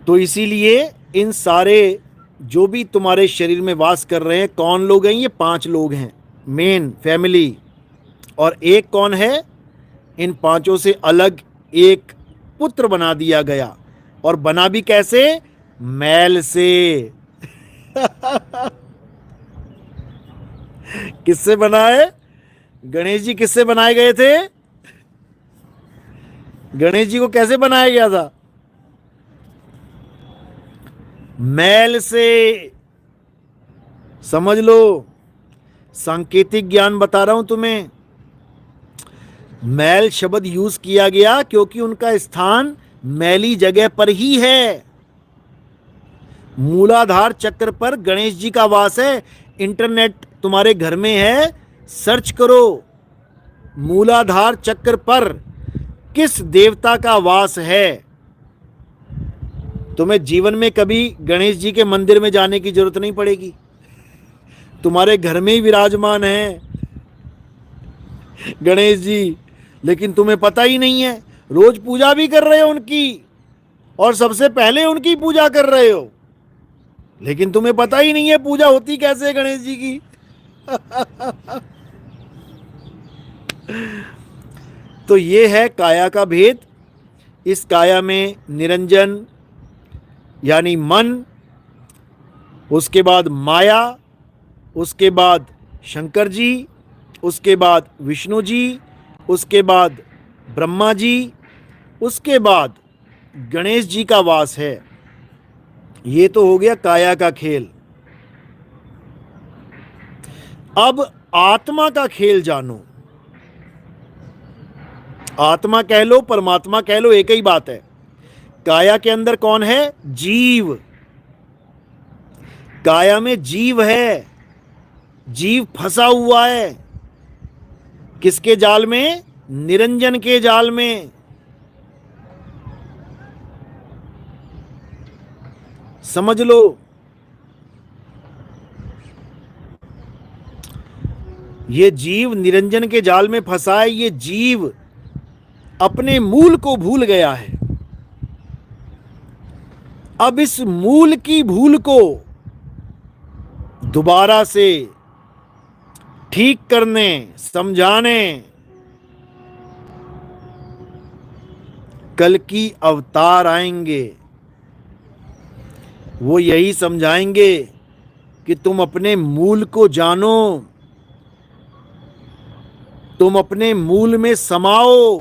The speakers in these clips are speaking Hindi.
तो इसीलिए इन सारे जो भी तुम्हारे शरीर में वास कर रहे हैं, कौन लोग हैं? ये 5 लोग हैं, मेन फैमिली। और एक कौन है? इन पांचों से अलग एक पुत्र बना दिया गया। और बना भी कैसे? मैल से। किससे बना है? गणेश जी किससे बनाए गए थे? गणेश जी को कैसे बनाया गया था? मैल से। समझ लो, सांकेतिक ज्ञान बता रहा हूं तुम्हें। मैल शब्द यूज किया गया क्योंकि उनका स्थान मैली जगह पर ही है। मूलाधार चक्र पर गणेश जी का वास है। इंटरनेट तुम्हारे घर में है, सर्च करो मूलाधार चक्र पर किस देवता का वास है। तुम्हें जीवन में कभी गणेश जी के मंदिर में जाने की जरूरत नहीं पड़ेगी, तुम्हारे घर में ही विराजमान है गणेश जी। लेकिन तुम्हें पता ही नहीं है, रोज पूजा भी कर रहे हो उनकी, और सबसे पहले उनकी पूजा कर रहे हो, लेकिन तुम्हें पता ही नहीं है पूजा होती कैसे है गणेश जी की। तो ये है काया का भेद। इस काया में निरंजन यानी मन, उसके बाद माया, उसके बाद शंकर जी, उसके बाद विष्णु जी, उसके बाद ब्रह्मा जी, उसके बाद गणेश जी का वास है। ये तो हो गया काया का खेल। अब आत्मा का खेल जानो। आत्मा कह लो, परमात्मा कह लो, एक ही बात है। काया के अंदर कौन है? जीव। काया में जीव है। जीव फंसा हुआ है किसके जाल में? निरंजन के जाल में। समझ लो, ये जीव निरंजन के जाल में फंसा है। ये जीव अपने मूल को भूल गया है। अब इस मूल की भूल को दोबारा से ठीक करने, समझाने कल की अवतार आएंगे। वो यही समझाएंगे कि तुम अपने मूल को जानो, तुम अपने मूल में समाओ।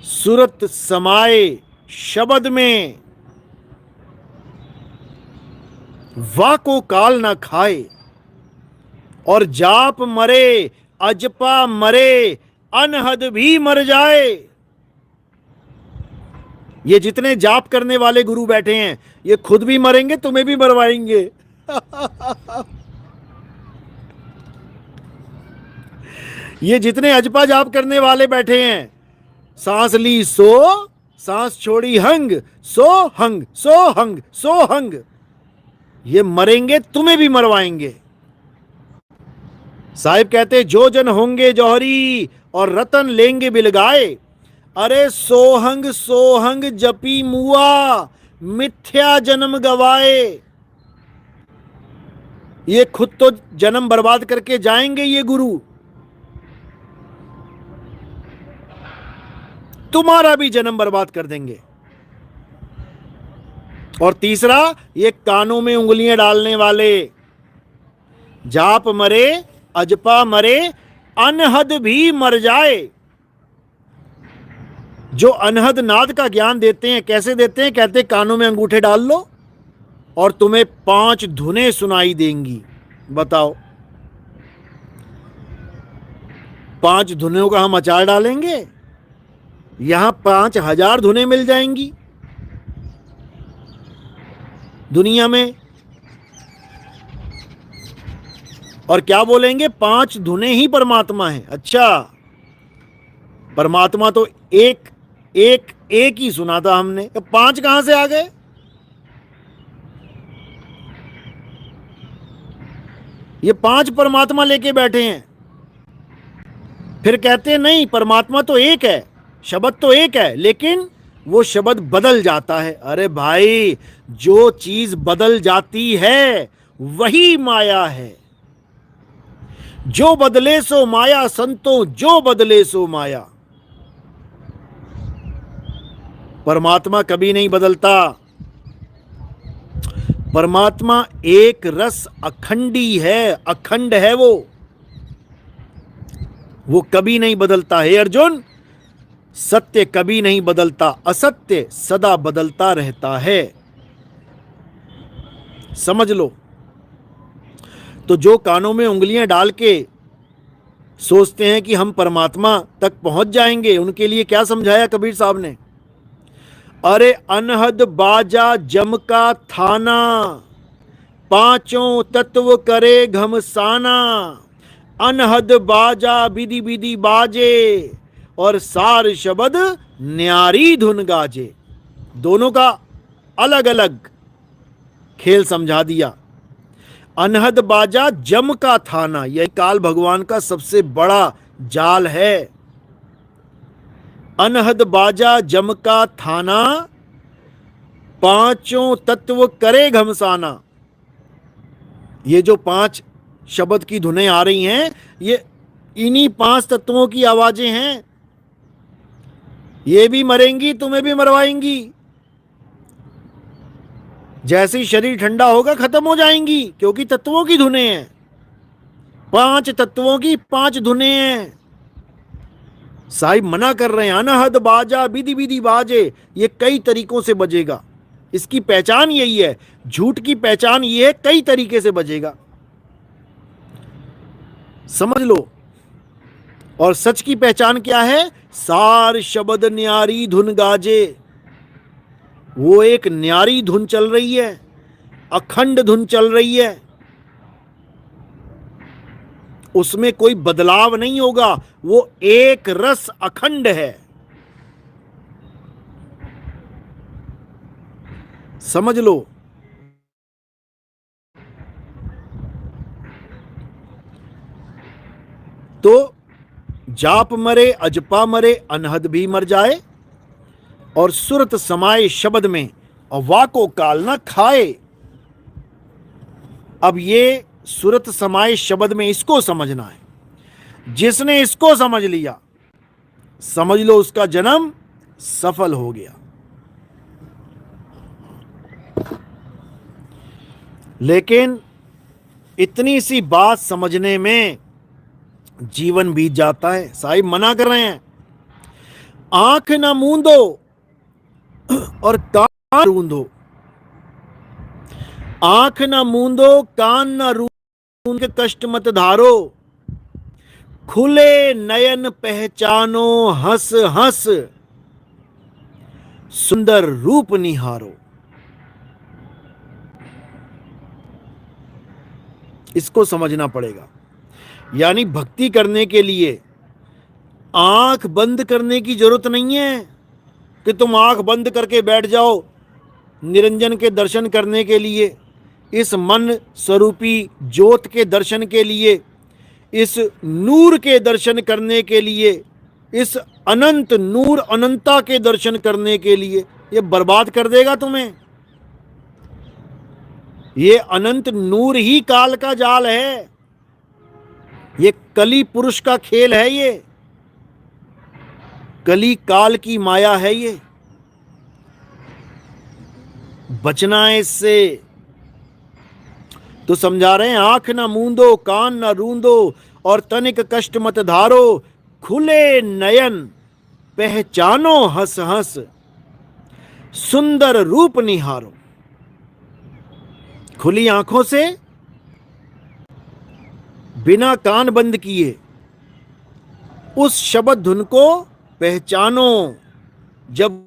सुरत समाए शब्द में, वा को काल ना खाए। और जाप मरे, अजपा मरे, अनहद भी मर जाए। ये जितने जाप करने वाले गुरु बैठे हैं, ये खुद भी मरेंगे, तुम्हें भी मरवाएंगे। ये जितने अजपा जाप करने वाले बैठे हैं, सांस ली सो, सांस छोड़ी हंग, सो हंग, सो हंग, सो हंग, ये मरेंगे, तुम्हें भी मरवाएंगे। साहिब कहते जो जन होंगे जौहरी और रतन लेंगे बिलगाए। अरे सोहंग सोहंग जपी मुआ, मिथ्या जन्म गवाए। ये खुद तो जन्म बर्बाद करके जाएंगे, ये गुरु तुम्हारा भी जन्म बर्बाद कर देंगे। और तीसरा, ये कानों में उंगलियां डालने वाले, जाप मरे, अजपा मरे, अनहद भी मर जाए। जो अनहद नाद का ज्ञान देते हैं, कैसे देते हैं? कहते कानों में अंगूठे डाल लो और तुम्हें 5 धुनें सुनाई देंगी। बताओ, 5 धुनों का हम अचार डालेंगे, यहां 5000 धुनें मिल जाएंगी दुनिया में। और क्या बोलेंगे? 5 धुनें ही परमात्मा है। अच्छा, परमात्मा तो एक एक एक ही सुना था हमने, 5 कहां से आ गए? ये 5 परमात्मा लेके बैठे हैं। फिर कहते हैं नहीं, परमात्मा तो एक है, शब्द तो एक है, लेकिन वो शब्द बदल जाता है। अरे भाई, जो चीज बदल जाती है वही माया है। जो बदले सो माया संतों, जो बदले सो माया। परमात्मा कभी नहीं बदलता। परमात्मा एक रस अखंडी है, अखंड है वो कभी नहीं बदलता। हे अर्जुन, सत्य कभी नहीं बदलता, असत्य सदा बदलता रहता है। समझ लो। तो जो कानों में उंगलियां डाल के सोचते हैं कि हम परमात्मा तक पहुंच जाएंगे, उनके लिए क्या समझाया कबीर साहब ने? अरे अनहद बाजा जम का थाना, पांचों तत्व करे घमसाना। अनहद बाजा विधि विधि बाजे, और सार शब्द न्यारी धुन गाजे। दोनों का अलग अलग खेल समझा दिया। अनहद बाजा जम का थाना, यह काल भगवान का सबसे बड़ा जाल है। अनहद बाजा जम का थाना, पांचों तत्व करे घमसाना। ये जो 5 शब्द की धुनें आ रही हैं, ये इन्हीं 5 तत्वों की आवाजें हैं। ये भी मरेंगी, तुम्हें भी मरवाएंगी। जैसे ही शरीर ठंडा होगा खत्म हो जाएंगी, क्योंकि तत्वों की धुनें हैं। 5 तत्वों की 5 धुनें हैं। साहिब मना कर रहे हैं, अनहद बाजा विधि विधि बाजे। ये कई तरीकों से बजेगा। इसकी पहचान यही है। झूठ की पहचान ये है, कई तरीके से बजेगा। समझ लो। और सच की पहचान क्या है? सार शब्द न्यारी धुन गाजे। वो एक न्यारी धुन चल रही है, अखंड धुन चल रही है। उसमें कोई बदलाव नहीं होगा। वो एक रस अखंड है। समझ लो। तो जाप मरे, अजपा मरे, अनहद भी मर जाए, और सुरत समाये शब्द में, और वाको काल न खाए। अब ये सुरत समाये शब्द में, इसको समझना है। जिसने इसको समझ लिया, समझ लो उसका जन्म सफल हो गया। लेकिन इतनी सी बात समझने में जीवन बीत जाता है। साहिब मना कर रहे हैं, आंख न मूंदो और कान रूंदो। आंख न मूंदो, कान न रूंद के कष्ट मत धारो। खुले नयन पहचानो, हंस हंस सुंदर रूप निहारो। इसको समझना पड़ेगा। यानी भक्ति करने के लिए आंख बंद करने की जरूरत नहीं है कि तुम आंख बंद करके बैठ जाओ निरंजन के दर्शन करने के लिए, इस मन स्वरूपी ज्योत के दर्शन के लिए, इस नूर के दर्शन करने के लिए, इस अनंत नूर अनंता के दर्शन करने के लिए। ये बर्बाद कर देगा तुम्हें। ये अनंत नूर ही काल का जाल है। ये कली पुरुष का खेल है। ये कली काल की माया है। ये बचना है इससे। तो समझा रहे हैं, आंख न मूंदो, कान न रूंदो, और तनिक कष्ट मत धारो। खुले नयन पहचानो, हंस हंस सुंदर रूप निहारो। खुली आंखों से, बिना कान बंद किए, उस शब्द धुन को पहचानो। जब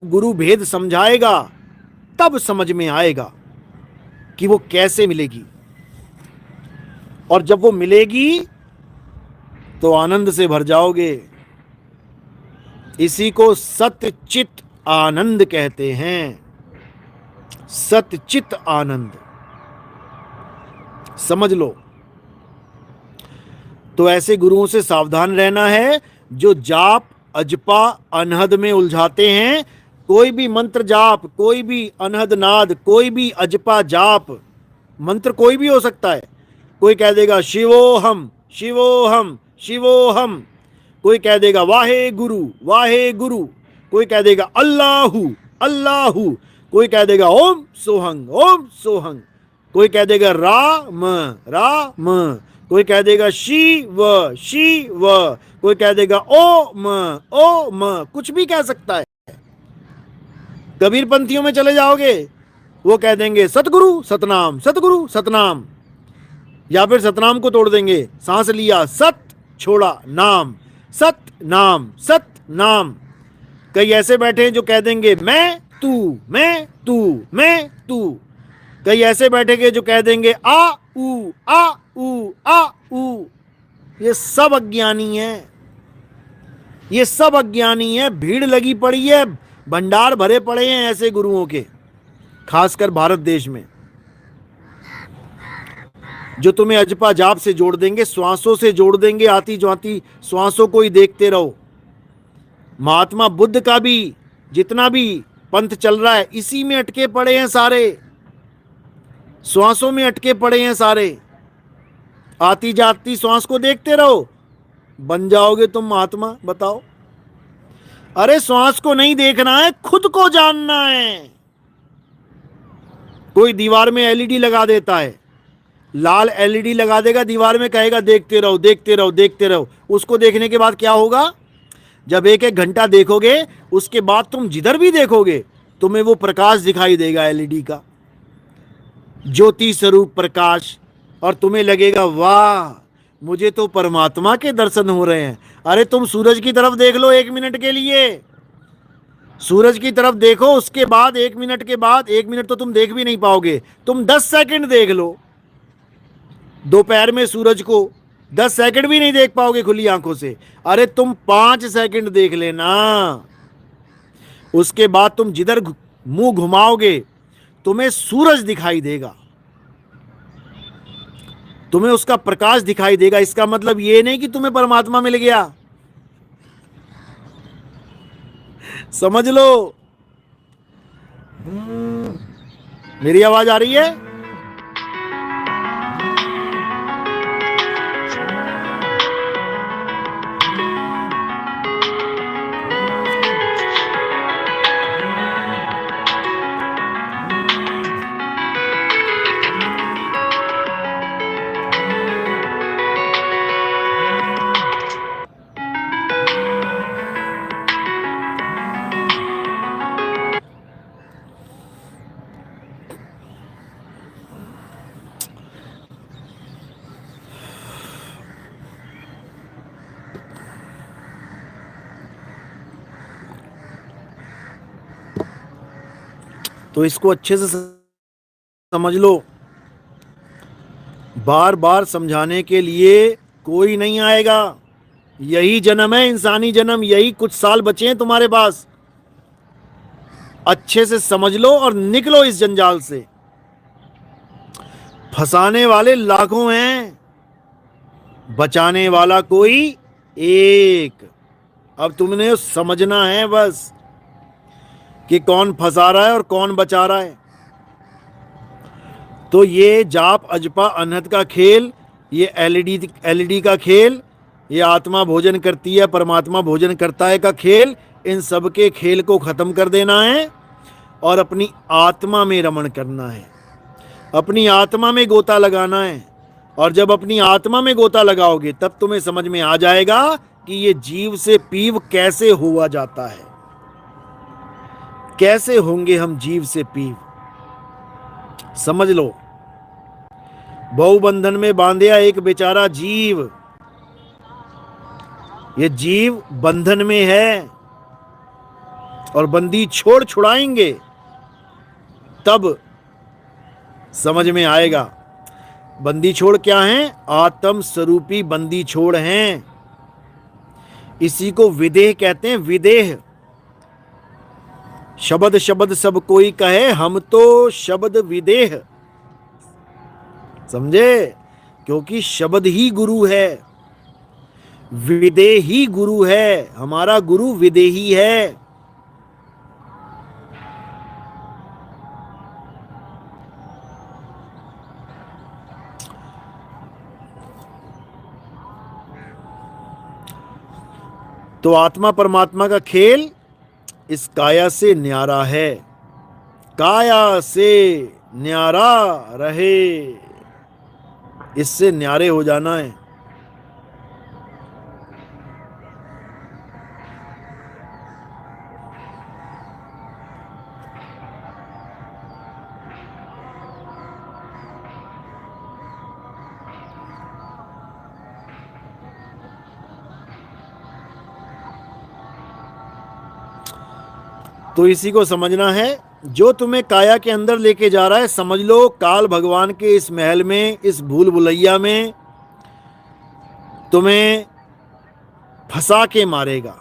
गुरु भेद समझाएगा तब समझ में आएगा कि वो कैसे मिलेगी। और जब वो मिलेगी तो आनंद से भर जाओगे। इसी को सतचित आनंद कहते हैं। सतचित आनंद, समझ लो। तो ऐसे गुरुओं से सावधान रहना है जो जाप अजपा अनहद में उलझाते हैं। कोई भी मंत्र जाप, कोई भी अनहद नाद, कोई भी अजपा जाप, मंत्र कोई भी हो सकता है। कोई कह देगा शिवोहम शिवोहम शिवोहम, कोई कह देगा वाहे गुरु वाहे गुरु, कोई कह देगा अल्लाहू अल्लाहू, कोई कह देगा ओम सोहंग, कोई कह देगा राम राम, कोई कह देगा शिव शिव, कोई कह देगा ओम ओम, कुछ भी कह सकता है। कबीर पंथियों में चले जाओगे, वो कह देंगे सतगुरु सतनाम सतगुरु सतनाम, या फिर सतनाम को तोड़ देंगे, सांस लिया सत, छोड़ा नाम, सत नाम सत नाम। कई ऐसे बैठे हैं जो कह देंगे मैं तू मैं तू मैं तू। कई ऐसे बैठेंगे जो कह देंगे आ ऊ आ ऊ आ ऊ। ये सब अज्ञानी है, ये सब अज्ञानी है। भीड़ लगी पड़ी है, भंडार भरे पड़े हैं ऐसे गुरुओं के, खासकर भारत देश में, जो तुम्हें अजपा जाप से जोड़ देंगे, श्वासों से जोड़ देंगे, आती जाती श्वासों को ही देखते रहो। महात्मा बुद्ध का भी जितना भी पंथ चल रहा है, इसी में अटके पड़े हैं सारे, श्वासों में अटके पड़े हैं सारे। आती जाती श्वास को देखते रहो, बन जाओगे तुम महात्मा, बताओ। अरे श्वास को नहीं देखना है, खुद को जानना है। कोई दीवार में एलईडी लगा देता है, लाल एलईडी लगा देगा दीवार में, कहेगा देखते रहो देखते रहो देखते रहो। उसको देखने के बाद क्या होगा? जब एक एक घंटा देखोगे, उसके बाद तुम जिधर भी देखोगे तुम्हें वो प्रकाश दिखाई देगा, एलईडी का ज्योति स्वरूप प्रकाश, और तुम्हें लगेगा वाह, मुझे तो परमात्मा के दर्शन हो रहे हैं। अरे तुम सूरज की तरफ देख लो 1 मिनट के लिए, सूरज की तरफ देखो, उसके बाद 1 मिनट के बाद, 1 मिनट तो तुम देख भी नहीं पाओगे, तुम 10 सेकंड देख लो। दोपहर में सूरज को 10 सेकंड भी नहीं देख पाओगे खुली आंखों से। अरे तुम 5 सेकंड देख लेना, उसके बाद तुम जिधर मुंह घुमाओगे तुम्हें सूरज दिखाई देगा, तुम्हें उसका प्रकाश दिखाई देगा। इसका मतलब ये नहीं कि तुम्हें परमात्मा मिल गया, समझ लो। मेरी आवाज आ रही है? तो इसको अच्छे से समझ लो। बार बार समझाने के लिए कोई नहीं आएगा। यही जन्म है, इंसानी जन्म, यही कुछ साल बचे हैं तुम्हारे पास। अच्छे से समझ लो और निकलो इस जंजाल से। फंसाने वाले लाखों हैं, बचाने वाला कोई एक। अब तुमने समझना है बस कि कौन फंसा रहा है और कौन बचा रहा है। तो ये जाप अजपा अनहद का खेल, ये एलईडी का खेल, ये आत्मा भोजन करती है परमात्मा भोजन करता है का खेल, इन सब के खेल को खत्म कर देना है और अपनी आत्मा में रमण करना है, अपनी आत्मा में गोता लगाना है। और जब अपनी आत्मा में गोता लगाओगे तब तुम्हें समझ में आ जाएगा कि ये जीव से पीव कैसे हुआ जाता है, कैसे होंगे हम जीव से पीव। समझ लो, बहुबंधन में बांधिया एक बेचारा जीव, ये जीव बंधन में है और बंदी छोड़ छुड़ाएंगे तब समझ में आएगा। बंदी छोड़ क्या है? आत्म स्वरूपी बंदी छोड़ हैं। इसी को विदेह कहते हैं, विदेह। शब्द शब्द सब कोई कहे, हम तो शब्द विदेह। समझे? क्योंकि शब्द ही गुरु है। विदेही गुरु है, हमारा गुरु विदेही है। तो आत्मा परमात्मा का खेल इस काया से न्यारा है। काया से न्यारा रहे, इससे न्यारे हो जाना है। तो इसी को समझना है। जो तुम्हें काया के अंदर लेके जा रहा है, समझ लो काल भगवान के इस महल में, इस भूल भुलैया में तुम्हें फंसा के मारेगा।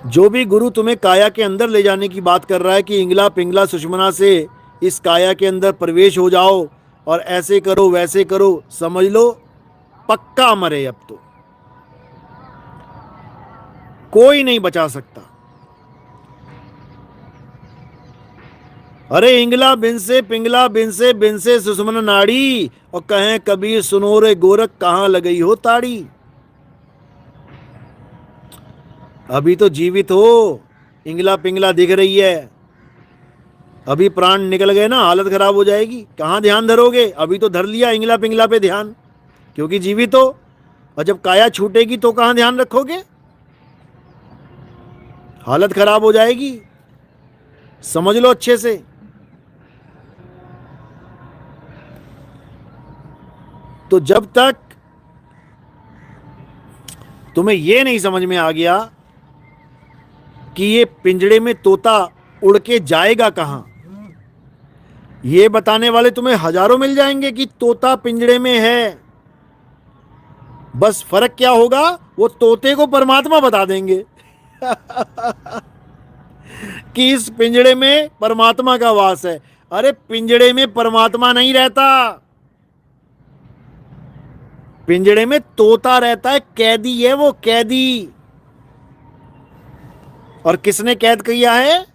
जो भी गुरु तुम्हें काया के अंदर ले जाने की बात कर रहा है कि इंगला पिंगला सुषमना से इस काया के अंदर प्रवेश हो जाओ और ऐसे करो वैसे करो, समझ लो पक्का मरे। अब तो कोई नहीं बचा सकता। अरे इंगला बिन से पिंगला बिन से सुषमन नाड़ी, और कहें कबीर सुनो रे गोरख कहां लगई हो ताड़ी। अभी तो जीवित हो, इंगला पिंगला दिख रही है, अभी प्राण निकल गए ना हालत खराब हो जाएगी। कहां ध्यान धरोगे? अभी तो धर लिया इंगला पिंगला पे ध्यान, क्योंकि जीवित हो। और जब काया छूटेगी तो कहां ध्यान रखोगे? हालत खराब हो जाएगी, समझ लो अच्छे से। तो जब तक तुम्हें यह नहीं समझ में आ गया कि ये पिंजड़े में तोता उड़ के जाएगा कहां, ये बताने वाले तुम्हें हजारों मिल जाएंगे कि तोता पिंजड़े में है। बस फर्क क्या होगा, वो तोते को परमात्मा बता देंगे कि इस पिंजड़े में परमात्मा का वास है। अरे पिंजड़े में परमात्मा नहीं रहता, पिंजड़े में तोता रहता है, कैदी है वो, कैदी। और किसने कैद किया है?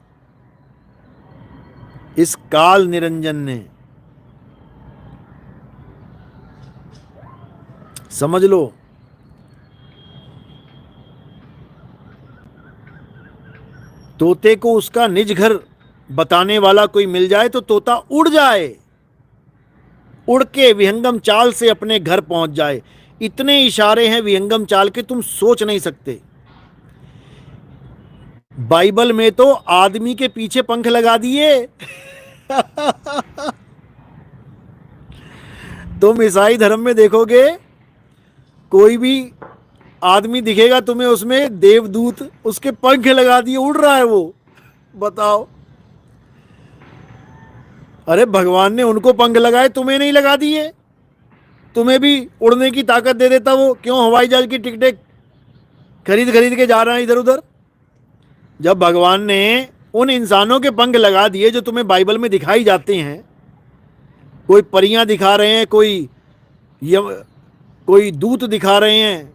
इस काल निरंजन ने। समझ लो। तोते को उसका निज घर बताने वाला कोई मिल जाए तो तोता उड़ जाए, उड़ के विहंगम चाल से अपने घर पहुंच जाए। इतने इशारे हैं विहंगम चाल के, तुम सोच नहीं सकते। बाइबल में तो आदमी के पीछे पंख लगा दिए तुम ईसाई धर्म में देखोगे, कोई भी आदमी दिखेगा तुम्हें, उसमें देवदूत उसके पंख लगा दिए, उड़ रहा है वो। बताओ, अरे भगवान ने उनको पंख लगाए, तुम्हें नहीं लगा दिए? तुम्हें भी उड़ने की ताकत दे देता वो, क्यों हवाई जहाज की टिकटें खरीद खरीद के जा रहे हैं इधर उधर? जब भगवान ने उन इंसानों के पंख लगा दिए जो तुम्हें बाइबल में दिखाई जाते हैं, कोई परियां दिखा रहे हैं, कोई दूत दिखा रहे हैं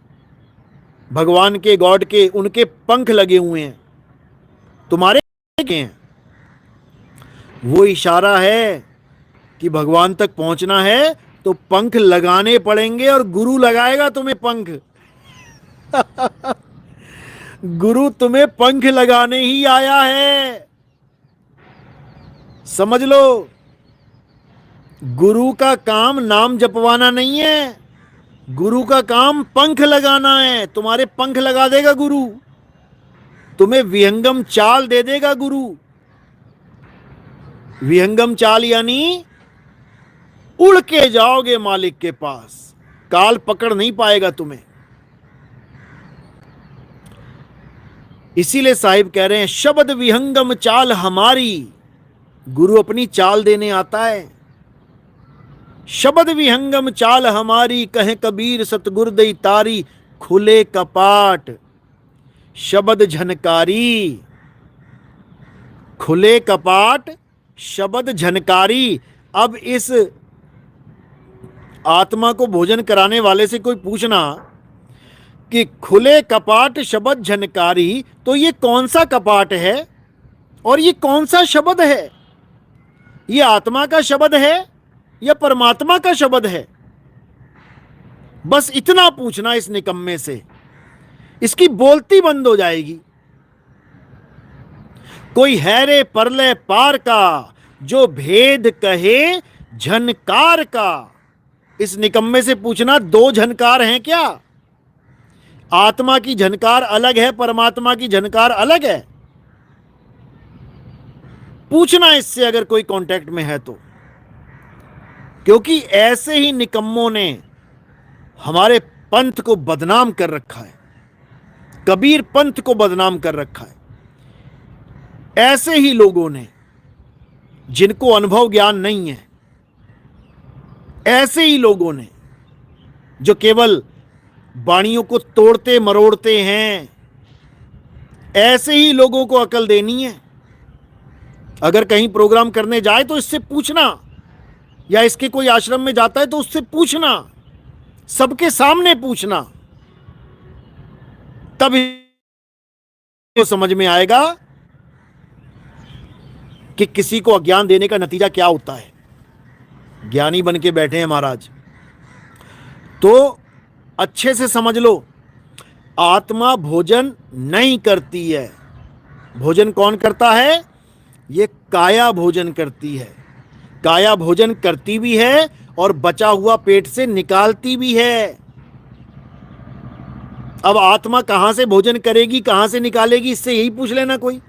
भगवान के, गॉड के, उनके पंख लगे हुए हैं, तुम्हारे के हैं। वो इशारा है कि भगवान तक पहुंचना है तो पंख लगाने पड़ेंगे, और गुरु लगाएगा तुम्हें पंख गुरु तुम्हें पंख लगाने ही आया है, समझ लो। गुरु का काम नाम जपवाना नहीं है, गुरु का काम पंख लगाना है। तुम्हारे पंख लगा देगा गुरु, तुम्हें विहंगम चाल दे देगा गुरु। विहंगम चाल यानी उड़ के जाओगे मालिक के पास, काल पकड़ नहीं पाएगा तुम्हें। इसीलिए साहिब कह रहे हैं, शब्द विहंगम चाल हमारी। गुरु अपनी चाल देने आता है। शब्द विहंगम चाल हमारी, कहे कबीर सतगुर दई तारी। खुले कपाट शब्द झनकारी, खुले कपाट शब्द झनकारी। अब इस आत्मा को भोजन कराने वाले से कोई पूछना कि खुले कपाट शब्द झनकारी, तो ये कौन सा कपाट है और ये कौन सा शब्द है? ये आत्मा का शब्द है या परमात्मा का शब्द है? बस इतना पूछना इस निकम्मे से, इसकी बोलती बंद हो जाएगी। कोई है रे परले पार का, जो भेद कहे झनकार का। इस निकम्मे से पूछना, दो झनकार हैं क्या? आत्मा की झनकार अलग है, परमात्मा की झनकार अलग है? पूछना इससे अगर कोई कांटेक्ट में है तो, क्योंकि ऐसे ही निकम्मों ने हमारे पंथ को बदनाम कर रखा है, कबीर पंथ को बदनाम कर रखा है। ऐसे ही लोगों ने, जिनको अनुभव ज्ञान नहीं है, ऐसे ही लोगों ने जो केवल वाणियों को तोड़ते मरोड़ते हैं, ऐसे ही लोगों को अकल देनी है। अगर कहीं प्रोग्राम करने जाए तो इससे पूछना, या इसके कोई आश्रम में जाता है तो उससे पूछना, सबके सामने पूछना, तब तो समझ में आएगा कि किसी को अज्ञान देने का नतीजा क्या होता है। ज्ञानी बन के बैठे हैं महाराज, तो अच्छे से समझ लो, आत्मा भोजन नहीं करती है। भोजन कौन करता है? ये काया भोजन करती है। काया भोजन करती भी है और बचा हुआ पेट से निकालती भी है। अब आत्मा कहां से भोजन करेगी, कहां से निकालेगी, इससे यही पूछ लेना कोई।